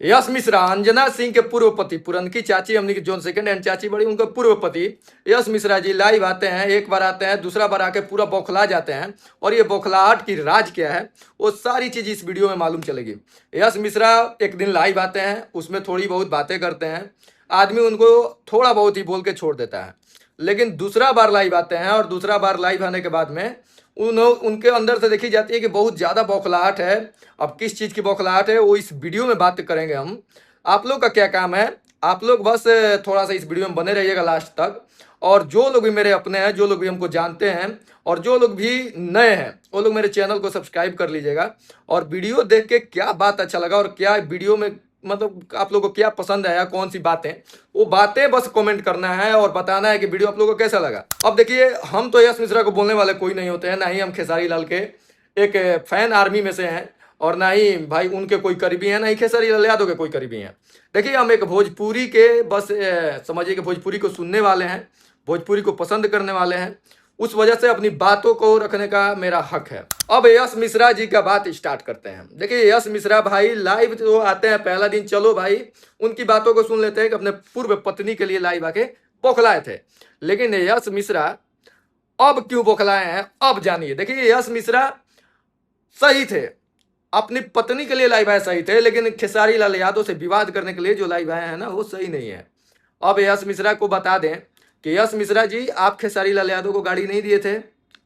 यश मिश्रा अंजना सिंह के पूर्व पति, पुरनकी चाची हमने की जोन सेकंड हैंड चाची बड़ी, उनका पूर्व पति यश मिश्रा जी लाइव आते हैं। एक बार आते हैं, दूसरा बार आके पूरा बौखला जाते हैं। और ये बौखलाहट की राज क्या है वो सारी चीज इस वीडियो में मालूम चलेगी। यश मिश्रा एक दिन लाइव आते हैं, उसमें थोड़ी बहुत बातें करते हैं, आदमी उनको थोड़ा बहुत ही बोल के छोड़ देता है। लेकिन दूसरा बार लाइव आते हैं और दूसरा बार लाइव आने के बाद में उनके अंदर से देखी जाती है कि बहुत ज़्यादा बौखलाहट है। अब किस चीज़ की बौखलाहट है वो इस वीडियो में बात करेंगे हम। आप लोग का क्या काम है, आप लोग बस थोड़ा सा इस वीडियो में बने रहिएगा लास्ट तक। और जो लोग भी मेरे अपने हैं, जो लोग भी हमको जानते हैं और जो लोग भी नए हैं, वो लोग मेरे चैनल को सब्सक्राइब कर लीजिएगा। और वीडियो देख के क्या बात अच्छा लगा और क्या वीडियो में मतलब आप लोगों को क्या पसंद आया, कौन सी बातें, वो बातें बस कमेंट करना है और बताना है कि वीडियो आप लोगों को कैसा लगा। अब देखिए, हम तो यश मिश्रा को बोलने वाले कोई नहीं होते हैं, ना ही हम खेसारी लाल के एक फैन आर्मी में से हैं और ना ही भाई उनके कोई करीबी हैं, ना ही खेसारी लाल यादव के कोई करीबी हैं। देखिए, हम एक भोजपुरी के बस समझिए कि भोजपुरी को सुनने वाले हैं, भोजपुरी को पसंद करने वाले हैं। उस वजह से अपनी बातों को रखने का मेरा हक है। अब यश मिश्रा जी का बात स्टार्ट करते हैं। देखिए, यश मिश्रा भाई लाइव तो आते हैं पहला दिन, चलो भाई उनकी बातों को सुन लेते हैं कि अपने पूर्व पत्नी के लिए लाइव आके बौखलाए थे। लेकिन यश मिश्रा अब क्यों बौखलाए हैं अब जानिए। देखिए, यश मिश्रा सही थे, अपनी पत्नी के लिए लाइव आए सही थे, लेकिन खेसारी लाल यादव से विवाद करने के लिए जो लाइव आए हैं ना वो सही नहीं है। अब यश मिश्रा को बता दें कि यश मिश्रा जी, आप खेसारी लाल यादव को गाड़ी नहीं दिए थे।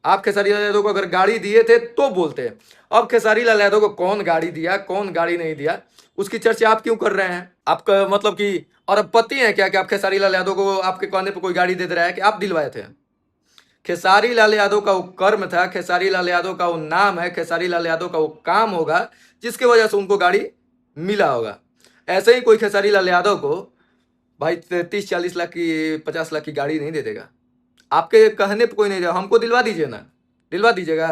आप खेसारी लाल यादव को अगर गाड़ी दिए थे तो बोलते। अब खेसारी लाल यादव को कौन गाड़ी दिया, कौन गाड़ी नहीं दिया, उसकी चर्चा आप क्यों कर रहे हैं? आपका मतलब कि और अब पति है क्या कि आप खेसारी लाल यादव को आपके कहने पर कोई गाड़ी दे रहा है कि आप दिलवाए थे? खेसारी लाल यादव का वो कर्म था, खेसारी लाल यादव का वो नाम है, खेसारी लाल यादव का वो काम होगा जिसकी वजह से उनको गाड़ी मिला होगा। ऐसे ही कोई खेसारी लाल यादव को भाई 30-40 लाख की 50 लाख की गाड़ी नहीं दे देगा। आपके कहने पर कोई नहीं देगा। हमको दिलवा दीजिए ना, दिलवा दीजिएगा।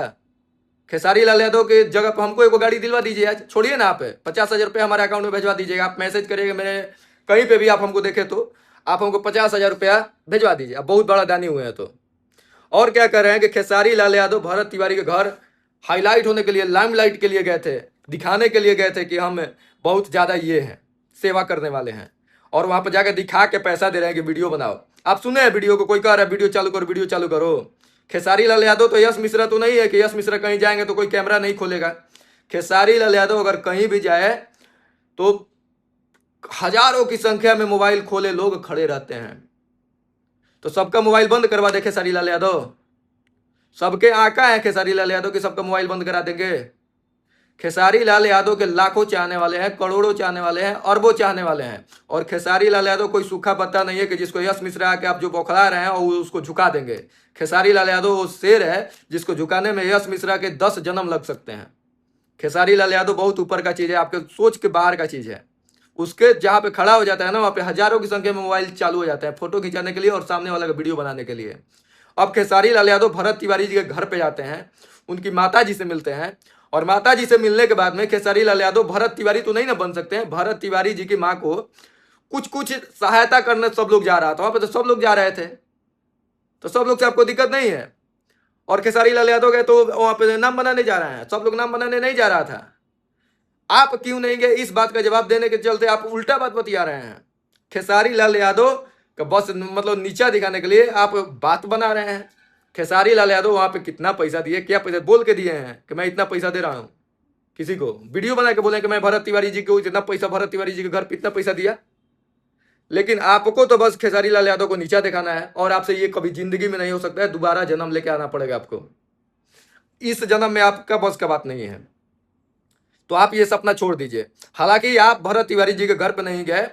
खेसारी लाल यादव के जगह पर हमको एक गाड़ी दिलवा दीजिए। आज छोड़िए ना, आप 50,000 रुपये हमारे अकाउंट में भेजवा दीजिएगा। आप मैसेज करिएगा, मेरे कहीं पे भी आप हमको देखे तो आप हमको 50,000 रुपया भेजवा दीजिए। आप बहुत बड़ा दानी हुए हैं तो। और क्या कर रहे हैं कि खेसारी लाल यादव भरत तिवारी के घर हाईलाइट होने के लिए, लाइमलाइट के लिए गए थे, दिखाने के लिए गए थे कि हम बहुत ज़्यादा ये हैं, सेवा करने वाले हैं। और वहाँ पर जाकर दिखा के पैसा दे रहे हैं कि वीडियो बनाओ। आप सुने हैं वीडियो को, कोई कह रहा है वीडियो चालू करो, वीडियो चालू करो। खेसारी लाल यादव तो यश मिश्रा तो नहीं है कि यश मिश्रा कहीं जाएंगे तो कोई कैमरा नहीं खोलेगा। खेसारी लाल यादव अगर कहीं भी जाए तो हजारों की संख्या में मोबाइल खोले लोग खड़े रहते हैं। तो सबका मोबाइल बंद करवा दे खेसारी लाल यादव? सबके आका है खेसारी लाल यादव कि सबका मोबाइल बंद करा देंगे? खेसारी लाल यादव के लाखों चाहने वाले हैं, करोड़ों चाहने वाले हैं, अरबों चाहने वाले हैं। और खेसारी लाल यादव कोई सूखा पत्ता नहीं है कि जिसको यश मिश्रा आके आप जो बौखला रहे हैं और उसको झुका देंगे। खेसारी लाल यादव वो शेर है जिसको झुकाने में यश मिश्रा के 10 जन्म लग सकते हैं। खेसारी लाल यादव बहुत ऊपर का चीज़ है, आपके सोच के बाहर का चीज़ है। उसके जहाँ पे खड़ा हो जाता है ना, वहाँ पे हजारों की संख्या में मोबाइल चालू हो जाते हैं फोटो खिंचाने के लिए और सामने वाला का वीडियो बनाने के लिए। अब खेसारी लाल यादव भरत तिवारी जी के घर पे जाते हैं, उनकी माता जी से मिलते हैं। और माता जी से मिलने के बाद में खेसारी लाल यादव भरत तिवारी तो नहीं ना बन सकते हैं। भरत तिवारी जी की माँ को कुछ सहायता करने सब लोग जा रहा था, वहाँ पे तो सब लोग जा रहे थे, तो सब लोग से आपको दिक्कत नहीं है। और खेसारी लाल यादव गए तो वहाँ पे नाम बनाने जा रहे हैं, सब लोग नाम बनाने नहीं जा रहा था। आप क्यों नहीं गए, इस बात का जवाब देने के चलते आप उल्टा बात बतिया रहे हैं। खेसारी लाल यादव का बस मतलब नीचा दिखाने के लिए आप बात बना रहे हैं। खेसारी लाल यादव वहाँ पे कितना पैसा दिए, क्या पैसा बोल के दिए हैं कि मैं इतना पैसा दे रहा हूँ? किसी को वीडियो बना के बोले कि मैं भरत तिवारी जी को इतना पैसा, भरत तिवारी जी के घर पे इतना पैसा दिया। लेकिन आपको तो बस खेसारी लाल यादव को नीचा दिखाना है और आपसे ये कभी जिंदगी में नहीं हो सकता है। दोबारा जन्म लेके आना पड़ेगा आपको, इस जन्म में आपका बस का बात नहीं है। तो आप ये सपना छोड़ दीजिए। हालांकि आप भरत तिवारी जी के घर पे नहीं गए,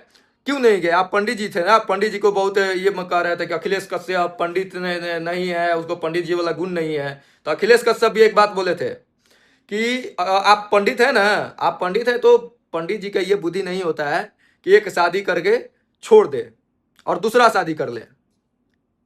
क्यों नहीं गए? आप पंडित जी थे ना, पंडित जी को बहुत ये कह रहे थे कि अखिलेश कश्यप पंडित नहीं है, उसको पंडित जी वाला गुण नहीं है। तो अखिलेश कश्यप भी एक बात बोले थे कि आप पंडित है ना, आप पंडित है तो पंडित जी का ये बुद्धि नहीं होता है कि एक शादी करके छोड़ दे और दूसरा शादी कर ले।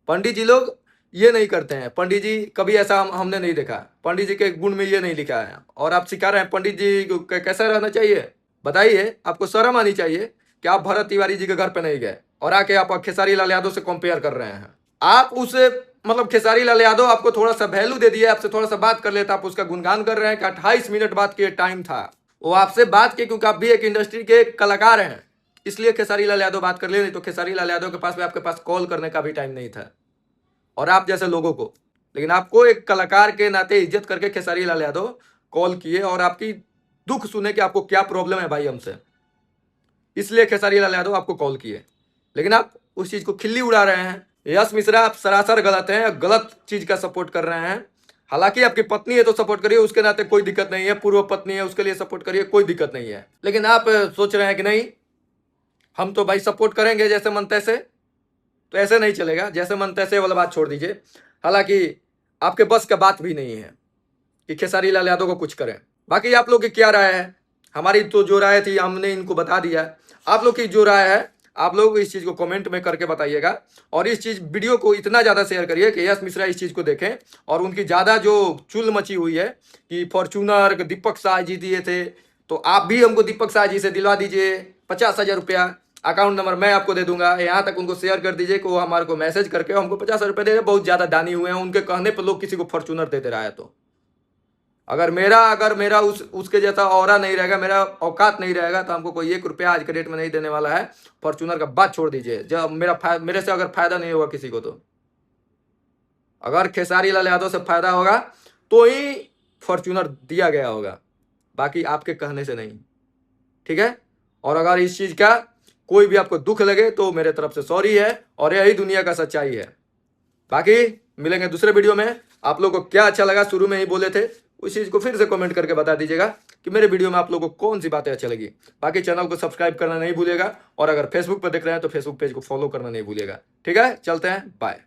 पंडित जी लोग ये नहीं करते हैं। पंडित जी कभी ऐसा हमने नहीं देखा। पंडित जी के गुण में ये नहीं लिखा है। और आप सिखा रहे हैं पंडित जी को कैसा रहना चाहिए? बताइए, आपको शर्म आनी चाहिए कि आप भरत तिवारी जी के घर पे नहीं गए और आके आप खेसारी लाल यादव से कंपेयर कर रहे हैं। आप उसे मतलब खेसारी लाल यादव आपको थोड़ा सा वैल्यू दे दिया, आपसे थोड़ा सा बात कर लेता, आप उसका गुणगान कर रहे हैं कि 28 मिनट बात के टाइम था। वो आपसे बात की क्योंकि आप भी एक इंडस्ट्री के कलाकार हैं, इसलिए खेसारी लाल यादव बात कर ले, नहीं तो खेसारी लाल यादव के पास भी आपके पास कॉल करने का भी टाइम नहीं था, और आप जैसे लोगों को। लेकिन आपको एक कलाकार के नाते इज्जत करके खेसारी लाल यादव कॉल किए और आपकी दुख सुने कि आपको क्या प्रॉब्लम है भाई हमसे, इसलिए खेसारी लाल यादव आपको कॉल किए। लेकिन आप उस चीज को खिल्ली उड़ा रहे हैं। यश मिश्रा, आप सरासर गलत हैं, गलत चीज का सपोर्ट कर रहे हैं। हालांकि आपकी पत्नी है तो सपोर्ट करिए, उसके नाते कोई दिक्कत नहीं है, पूर्व पत्नी है उसके लिए सपोर्ट करिए, कोई दिक्कत नहीं है। लेकिन आप सोच रहे हैं कि नहीं हम तो भाई सपोर्ट करेंगे जैसे मन तैसे, तो ऐसे नहीं चलेगा। जैसे मन तैसे वाला बात छोड़ दीजिए। हालांकि आपके बस का बात भी नहीं है कि खेसारी लाल यादव को कुछ करें। बाकी आप लोग की क्या राय है? हमारी तो जो राय थी हमने इनको बता दिया, आप लोग की जो राय है आप लोग इस चीज को कमेंट में करके बताइएगा। और इस चीज वीडियो को इतना ज्यादा शेयर करिए कि यश मिश्रा इस चीज को देखें और उनकी ज्यादा जो चुल मची हुई है कि फॉर्चूनर दीपक शाह जी दिए थे, तो आप भी हमको दीपक शाह जी से दिलवा दीजिए 50,000 रुपया। अकाउंट नंबर मैं आपको दे दूंगा, यहाँ तक उनको शेयर कर दीजिए कि वो हमारे को मैसेज करके हमको 50 रुपये दे दे। बहुत ज्यादा दानी हुए हैं, उनके कहने पर लोग किसी को फॉर्चूनर दे दे रहा है। तो अगर मेरा उसके जैसा ऑरा नहीं रहेगा, मेरा औकात नहीं रहेगा, तो हमको कोई 1 रुपया आज के डेट में नहीं देने वाला है। फॉर्चूनर का बात छोड़ दीजिए, जब मेरे से अगर फायदा नहीं होगा किसी को, तो अगर खेसारी लाल यादव से फायदा होगा तो ही फॉर्चूनर दिया गया होगा, बाकी आपके कहने से नहीं। ठीक है? और अगर इस चीज का कोई भी आपको दुख लगे तो मेरे तरफ से सॉरी है, और यही दुनिया का सच्चाई है। बाकी मिलेंगे दूसरे वीडियो में। आप लोगों को क्या अच्छा लगा, शुरू में ही बोले थे, उस चीज को फिर से कमेंट करके बता दीजिएगा कि मेरे वीडियो में आप लोगों को कौन सी बातें अच्छी लगी। बाकी चैनल को सब्सक्राइब करना नहीं भूलिएगा, और अगर फेसबुक पर देख रहे हैं तो फेसबुक पेज को फॉलो करना नहीं भूलिएगा। ठीक है? चलते हैं, बाय।